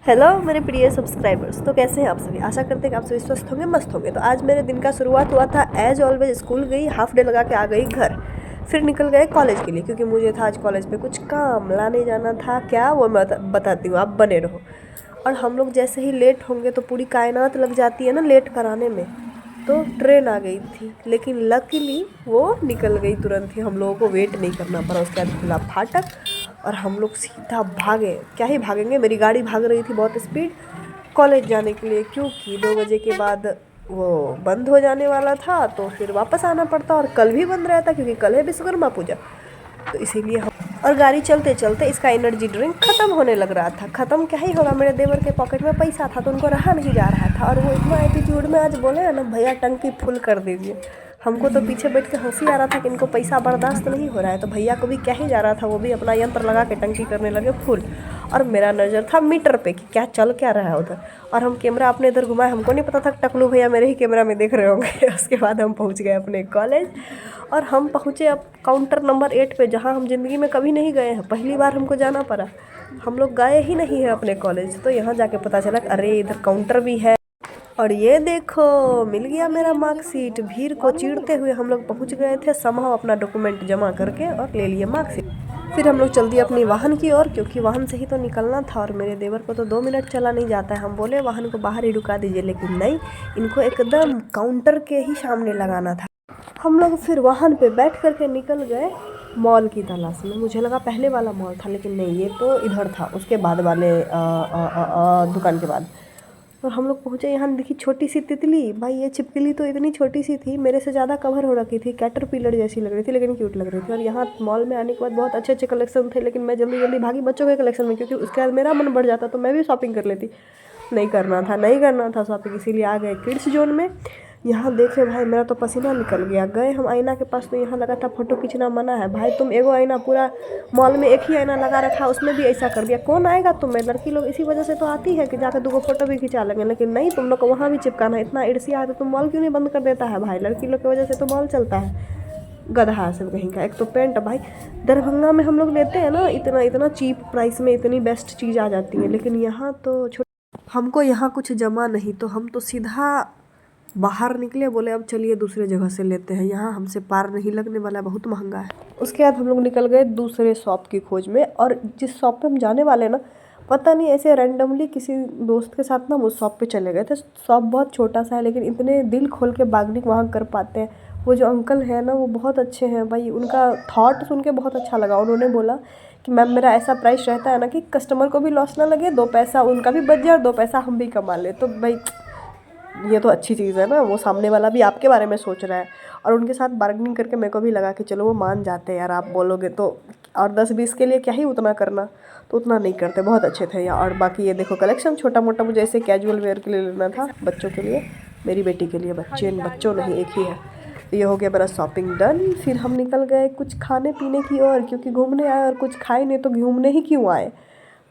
Hello मेरे प्रिय subscribers. तो कैसे हैं आप सभी? आशा करते हैं कि आप सभी स्वस्थ होंगे, मस्त होंगे। तो आज मेरे दिन का शुरुआत हुआ था एज ऑलवेज। स्कूल गई, हाफ डे लगा के आ गई घर। फिर निकल गए कॉलेज के लिए, क्योंकि मुझे था आज कॉलेज पे कुछ काम लाने जाना था। क्या वो मैं बताती हूँ, आप बने रहो। और हम लोग जैसे ही लेट होंगे तो पूरी कायनात लग जाती है ना लेट कराने में। तो ट्रेन आ गई थी, लेकिन लकीली वो निकल गई तुरंत ही। हम लोगों को वेट नहीं करना पड़ा। उसके बाद खुला फाटक और हम लोग सीधा भागे। क्या ही भागेंगे, मेरी गाड़ी भाग रही थी बहुत स्पीड कॉलेज जाने के लिए, क्योंकि 2 बजे के बाद वो बंद हो जाने वाला था। तो फिर वापस आना पड़ता, और कल भी बंद रहता क्योंकि कल है विश्वकर्मा पूजा। तो इसीलिए हम और गाड़ी चलते चलते इसका एनर्जी ड्रिंक ख़त्म होने लग रहा था। ख़त्म क्या ही होगा, मेरे देवर के पॉकेट में पैसा था तो उनको रहा नहीं जा रहा था। और वो इतना एटीट्यूड में आज बोले ना, भैया टंकी फुल कर दीजिए। हमको तो पीछे बैठ के हंसी आ रहा था कि इनको पैसा बर्दाश्त नहीं हो रहा है। तो भैया को भी क्या ही जा रहा था, वो भी अपना यंत्र लगा के टंकी करने लगे फुल। और मेरा नज़र था मीटर पे कि क्या चल क्या रहा है उधर। और हम कैमरा अपने इधर घुमाए, हमको नहीं पता था टकलू भैया मेरे ही कैमरा में देख रहे होंगे। उसके बाद हम पहुंच गए अपने कॉलेज। और हम पहुँचे अब काउंटर नंबर 8 पे, जहाँ हम ज़िंदगी में कभी नहीं गए हैं। पहली बार हमको जाना पड़ा। हम लोग गए ही नहीं हैं अपने कॉलेज। तो यहाँ जाके पता चला कि अरे इधर काउंटर भी है। और ये देखो, मिल गया मेरा मार्कशीट। भीड़ को चीरते हुए हम लोग पहुँच गए थे समहाउ अपना डॉक्यूमेंट जमा करके, और ले लिए मार्कशीट। फिर हम लोग चल दिए अपनी वाहन की ओर, क्योंकि वाहन से ही तो निकलना था। और मेरे देवर को तो 2 मिनट चला नहीं जाता है। हम बोले वाहन को बाहर ही रुका दीजिए, लेकिन नहीं, इनको एकदम काउंटर के ही सामने लगाना था। हम लोग फिर वाहन पे बैठ करके निकल गए मॉल की तलाश में। मुझे लगा पहले वाला मॉल था, लेकिन नहीं, ये तो इधर था, उसके बाद वाले दुकान के बाद। और हम लोग पहुँचे, यहाँ देखी छोटी सी तितली। भाई ये छिपकली तो इतनी छोटी सी थी, मेरे से ज़्यादा कवर हो रखी थी, कैटरपिलर जैसी लग रही थी, लेकिन क्यूट लग रही थी। और यहाँ मॉल में आने के बाद बहुत अच्छे अच्छे कलेक्शन थे, लेकिन मैं जल्दी जल्दी भागी बच्चों के कलेक्शन में, क्योंकि उसके बाद मेरा मन बढ़ जाता तो मैं भी शॉपिंग कर लेती। नहीं करना था शॉपिंग, इसीलिए आ गए किड्स जोन में। यहाँ देखे भाई, मेरा तो पसीना निकल गया। गए हम आईना के पास, तो यहाँ लगा था फ़ोटो खींचना मना है। भाई तुम एगो आईना, पूरा मॉल में एक ही आईना लगा रखा, उसमें भी ऐसा कर दिया। कौन आएगा तुम में? लड़की लोग इसी वजह से तो आती है कि जाकर 2 फ़ोटो भी खिंचा लेंगे, लेकिन नहीं, तुम लोग को वहाँ भी चिपकाना है। इतना ईर्ष्या है तो तुम मॉल क्यों नहीं बंद कर देता है भाई? लड़की लोग की वजह से तो मॉल चलता है। गधा सब कहीं का। एक तो पेंट भाई, दरभंगा में हम लोग लेते हैं ना, इतना इतना चीप प्राइस में इतनी बेस्ट चीज़ आ जाती है, लेकिन यहाँ तो हमको यहाँ कुछ जमा नहीं, तो हम तो सीधा बाहर निकले। बोले अब चलिए दूसरे जगह से लेते हैं, यहाँ हमसे पार नहीं लगने वाला, बहुत महंगा है। उसके बाद हम लोग निकल गए दूसरे शॉप की खोज में। और जिस शॉप पे हम जाने वाले ना, पता नहीं ऐसे रैंडमली किसी दोस्त के साथ ना वो शॉप पे चले गए थे। शॉप बहुत छोटा सा है, लेकिन इतने दिल खोल के बार्गेनिंग वहाँ कर पाते हैं। वो जो अंकल हैं ना, वो बहुत अच्छे हैं भाई। उनका थॉट सुन के बहुत अच्छा लगा। उन्होंने बोला कि मैम मेरा ऐसा प्राइस रहता है ना कि कस्टमर को भी लॉस ना लगे, 2 पैसा उनका भी बच जाए और 2 पैसा हम भी कमा ले। तो भाई ये तो अच्छी चीज़ है ना, वो सामने वाला भी आपके बारे में सोच रहा है। और उनके साथ बार्गेनिंग करके मेरे को भी लगा कि चलो वो मान जाते हैं यार, आप बोलोगे तो। और 10-20 के लिए क्या ही उतना करना, तो उतना नहीं करते, बहुत अच्छे थे यार। और बाकी ये देखो कलेक्शन छोटा मोटा मुझे ऐसे कैजुअल वेयर के लिए लेना था, बच्चों के लिए, मेरी बेटी के लिए। बच्चों नहीं, एक ही है। तो ये हो गया मेरा शॉपिंग डन। फिर हम निकल गए कुछ खाने पीने की ओर, क्योंकि घूमने आए और कुछ खाए नहीं तो घूमने ही क्यों आए।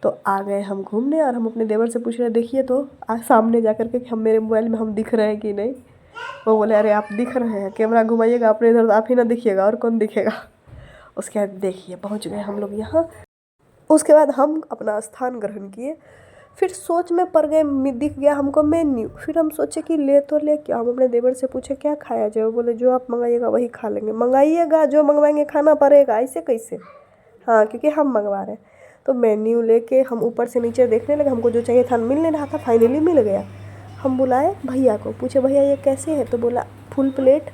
तो आ गए हम घूमने। और हम अपने देवर से पूछ रहे, देखिए तो आज सामने जा कर के हम, मेरे मोबाइल में हम दिख रहे हैं कि नहीं। वो बोले अरे आप दिख रहे हैं, कैमरा घुमाइएगा अपने इधर, आप ही ना दिखिएगा और कौन दिखेगा। उसके बाद देखिए पहुंच गए हम लोग यहाँ। उसके बाद हम अपना स्थान ग्रहण किए। फिर सोच में पड़ गए, दिख गया हमको मेन्यू। फिर हम सोचे कि ले तो ले क्या। हम अपने देवर से पूछे क्या खाया जाए। वो बोले जो आप मंगाइएगा वही खा लेंगे। मंगाइएगा, जो मंगवाएंगे खाना पड़ेगा, ऐसे कैसे? हाँ, क्योंकि हम मंगवा रहे हैं। तो मेन्यू लेके हम ऊपर से नीचे देखने लगे, हमको जो चाहिए था मिल नहीं रहा था, फाइनली मिल गया। हम बुलाए भैया को, पूछे भैया ये कैसे है? तो बोला फुल प्लेट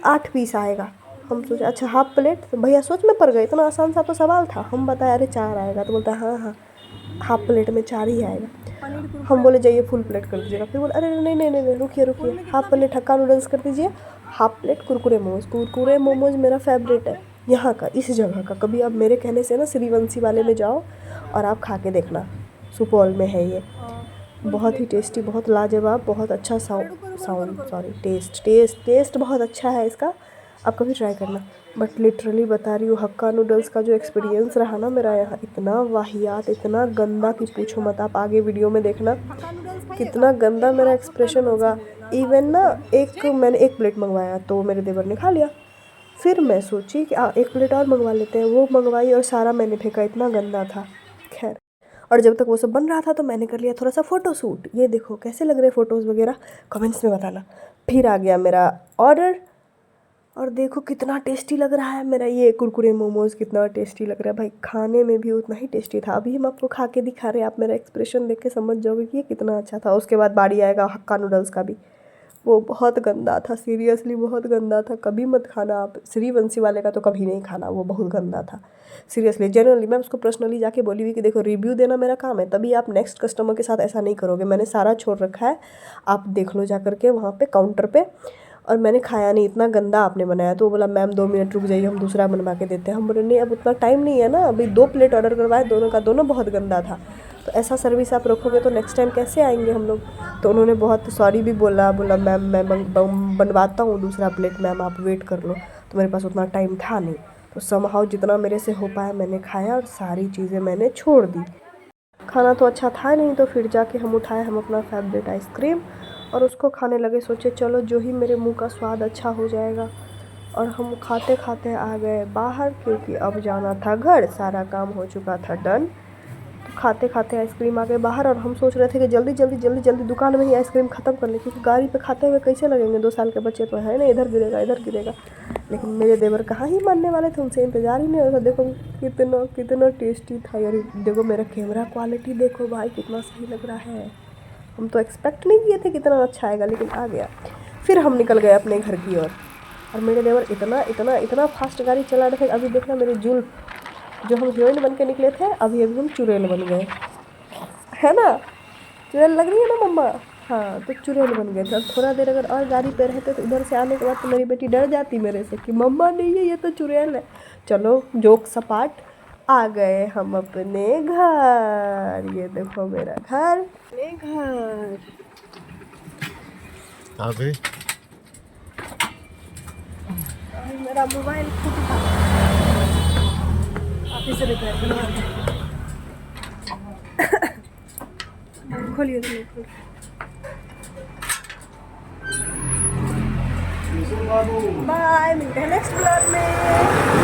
8 पीस आएगा। हम सोचे अच्छा हाफ प्लेट। तो भैया सोच में पड़ गए, इतना आसान सा तो सवाल था। हम बताए अरे 4 आएगा। तो बोलता है हाँ हाँ, हाफ प्लेट में 4 ही आएगा। हम बोले जाइए फुल प्लेट कर दीजिएगा। फिर बोले अरे नहीं नहीं नहीं, रुकिए, हाफ प्लेट हक्का नूडल्स कर दीजिए, हाफ प्लेट कुरकुरे मोमोज। कुरकुरे मोमोज मेरा फेवरेट है यहाँ का, इस जगह का। कभी आप मेरे कहने से ना श्रीवंशी वाले में जाओ और आप खा के देखना, सुपौल में है ये। बहुत ही टेस्टी, बहुत लाजवाब, बहुत अच्छा टेस्ट बहुत अच्छा है इसका। आप कभी ट्राई करना। बट लिटरली बता रही हूँ, हक्का नूडल्स का जो एक्सपीरियंस रहा ना मेरा यहाँ, इतना वाहियात, इतना गंदा कि पूछो मत। आप आगे वीडियो में देखना कितना गंदा मेरा एक्सप्रेशन होगा। इवन ना मैंने 1 प्लेट मंगवाया तो मेरे देवर ने खा लिया। फिर मैं सोची कि 1 प्लेट और मंगवा लेते हैं। वो मंगवाई और सारा मैंने फेंका, इतना गंदा था। खैर, और जब तक वो सब बन रहा था तो मैंने कर लिया थोड़ा सा फ़ोटो शूट। ये देखो कैसे लग रहे फ़ोटोज़ वगैरह, कमेंट्स में बताना। फिर आ गया मेरा ऑर्डर, और देखो कितना टेस्टी लग रहा है मेरा ये कुरकुरे मोमोज़, कितना टेस्टी लग रहा है भाई, खाने में भी उतना ही टेस्टी था। अभी हम आपको खा के दिखा रहे हैं, आप मेरा एक्सप्रेशन देख के समझ जाओगे कि ये कितना अच्छा था। उसके बाद बारी आएगा हक्का नूडल्स का भी, वो बहुत गंदा था, सीरियसली बहुत गंदा था। कभी मत खाना आप, श्रीवंशी वाले का तो कभी नहीं खाना, वो बहुत गंदा था सीरियसली। जनरली मैं उसको पर्सनली जाके बोली हुई कि देखो रिव्यू देना मेरा काम है, तभी आप नेक्स्ट कस्टमर के साथ ऐसा नहीं करोगे। मैंने सारा छोड़ रखा है, आप देख लो जा करके वहाँ पे काउंटर पे। और मैंने खाया नहीं, इतना गंदा आपने बनाया। तो वो बोला मैम 2 मिनट रुक जाइए, हम दूसरा बनवा के देते हैं। हम बोले नहीं अब उतना टाइम नहीं है ना, अभी 2 प्लेट ऑर्डर करवाए, दोनों का दोनों बहुत गंदा था। तो ऐसा सर्विस आप रखोगे तो नेक्स्ट टाइम कैसे आएंगे हम लोग। तो उन्होंने बहुत सॉरी भी बोला मैम मैं बनवाता हूँ दूसरा प्लेट, मैम आप वेट कर लो। तो मेरे पास उतना टाइम था नहीं, तो समहाउ जितना मेरे से हो पाया मैंने खाया, और सारी चीज़ें मैंने छोड़ दी। खाना तो अच्छा था नहीं, तो फिर जाके हम उठाए हम अपना फेवरेट आइसक्रीम और उसको खाने लगे। सोचे चलो जो ही मेरे मुंह का स्वाद अच्छा हो जाएगा। और हम खाते खाते आ गए बाहर, क्योंकि अब जाना था घर, सारा काम हो चुका था डन। तो खाते खाते आइसक्रीम आ गए बाहर, और हम सोच रहे थे कि जल्दी जल्दी जल्दी जल्दी दुकान में ही आइसक्रीम ख़त्म कर ले, क्योंकि गाड़ी पे खाते हुए कैसे लगेंगे, 2 साल के बच्चे तो है ना, इधर गिरेगा इधर गिरेगा। लेकिन मेरे देवर कहाँ ही मानने वाले थे, उनसे इंतज़ार ही नहीं हो रहा। देखो कितना कितना टेस्टी था यार। देखो मेरा कैमरा क्वालिटी देखो भाई, कितना सही लग रहा है। हम तो एक्सपेक्ट नहीं किए थे कितना अच्छा आएगा, लेकिन आ गया। फिर हम निकल गए अपने घर की ओर, और मेरे देवर इतना इतना इतना फास्ट गाड़ी चला रहे थे। अभी देखना मेरे जुल्फ, जो हम हीरोइन बन के निकले थे, अभी अभी हम चुड़ैल बन गए, है ना। चुड़ैल लग रही है ना मम्मा, हाँ तो चुड़ैल बन गए थे। अब थोड़ा देर अगर और गाड़ी पे रहते तो इधर से आने के बाद तो मेरी बेटी डर जाती मेरे से कि मम्मा नहीं है ये तो चुड़ैल है। चलो जोक सपाट, आ गए हम अपने घर। ये देखो मेरा घर, अपने घर। अभी मेरा मोबाइल फूट गया, आप इसे रिपेयर करवा दें। खोलिए तो खोलिए। बाय, मिलते हैं नेक्स्ट ब्लॉग में।